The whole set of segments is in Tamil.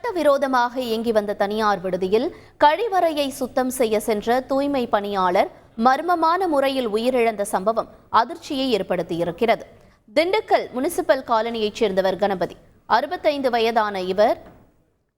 சட்டவிரோதமாக இயங்கி வந்த தனியார் விடுதியில் கழிவறையை சுத்தம் செய்ய சென்ற தூய்மை பணியாளர் மர்மமான முறையில் உயிரிழந்த சம்பவம் அதிர்ச்சியை ஏற்படுத்தியிருக்கிறது. திண்டுக்கல் முனிசிபல் காலனியைச் சேர்ந்தவர் கணபதி. 65 வயதான இவர்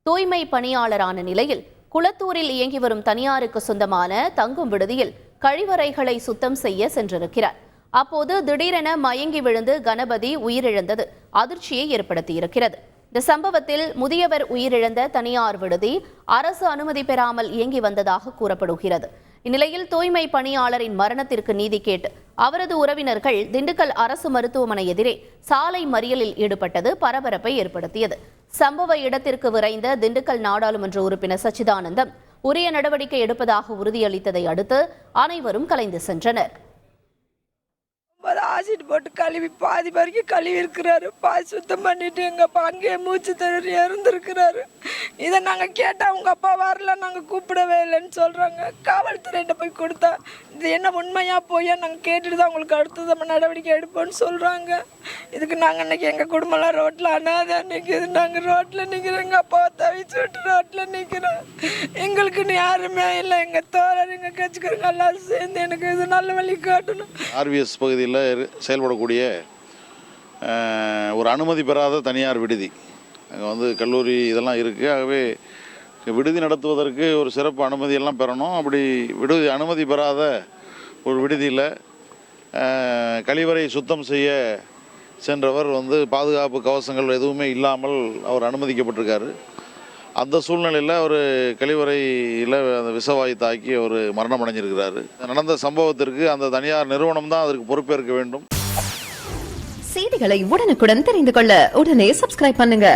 தூய்மை பணியாளரான நிலையில் குளத்தூரில் இயங்கி வரும் தனியாருக்கு சொந்தமான தங்கும் விடுதியில் கழிவறைகளை சுத்தம் செய்ய சென்றிருக்கிறார். அப்போது திடீரென மயங்கி விழுந்து கணபதி உயிரிழந்தது அதிர்ச்சியை ஏற்படுத்தியிருக்கிறது. இந்த சம்பவத்தில் முதியவர் உயிரிழந்த தனியார் விடுதி அரசு அனுமதி பெறாமல் இயங்கி வந்ததாக கூறப்படுகிறது. இந்நிலையில் தூய்மை பணியாளரின் மரணத்திற்கு நீதி கேட்டு அவரது உறவினர்கள் திண்டுக்கல் அரசு மருத்துவமனை எதிரே சாலை மறியலில் ஈடுபட்டது பரபரப்பை ஏற்படுத்தியது. சம்பவ இடத்திற்கு விரைந்த திண்டுக்கல் நாடாளுமன்ற உறுப்பினர் சச்சிதானந்தம் உரிய நடவடிக்கை எடுப்பதாக உறுதியளித்ததை அடுத்து அனைவரும் கலைந்து சென்றனர். ஆசிட் போட்டு கழுவி பாதி வரைக்கும் கழுவி இருக்கிறாரு. பாதி சுத்தம் பண்ணிட்டு எங்கள் அப்பா அங்கேயே மூச்சு தண்ணி இறந்துருக்கிறாரு. இதை நாங்கள் கேட்டால் உங்கள் அப்பா வரல, நாங்கள் கூப்பிடவே இல்லைன்னு சொல்கிறாங்க. காவல்துறையிட்ட போய் கொடுத்தா இது என்ன உண்மையாக போயா நாங்கள் கேட்டுட்டு தான் உங்களுக்கு அடுத்தது நம்ம நடவடிக்கை எடுப்போம்னு சொல்கிறாங்க. இதுக்கு நாங்கள் இன்றைக்கி எங்கள் குடும்பம்லாம் ரோட்டில் அனாதை நிற்கிது. நாங்கள் ரோட்டில் நிற்கிறோம், எங்கள் அப்பாவை தவிச்சு விட்டு ரோட்டில் நிற்கிறோம். எங்களுக்குன்னு யாருமே இல்லை. எங்கள் தோழர் எங்கள் கட்சிக்காரங்க எல்லாரும் சேர்ந்து எனக்கு இது நல்ல வழி காட்டணும். ஆர்விஎஸ் பகுதியில் செயல்படக்கூடிய ஒரு அனுமதி பெறாத தனியார் விடுதி, அங்கே கல்லூரி இதெல்லாம் இருக்குது. ஆகவே விடுதி நடத்துவதற்கு ஒரு சிறப்பு அனுமதியெல்லாம் பெறணும். அப்படி விடுதி அனுமதி பெறாத ஒரு விடுதியில் கழிவறை சுத்தம் செய்ய சென்றவர் பாதுகாப்பு கவசங்கள் எதுவுமே இல்லாமல் அவர் அனுமதிக்கப்பட்டிருக்காரு. அந்த சூழ்நிலையில் ஒரு கழிவறையில் அந்த விஷவாயு தாக்கி அவர் மரணம் அடைஞ்சிருக்கிறாரு. நடந்த சம்பவத்திற்கு அந்த தனியார் நிறுவனம் தான் அதற்கு பொறுப்பேற்க வேண்டும். செய்திகளை உடனுக்குடன் தெரிந்து கொள்ள உடனே சப்ஸ்கிரைப் பண்ணுங்க.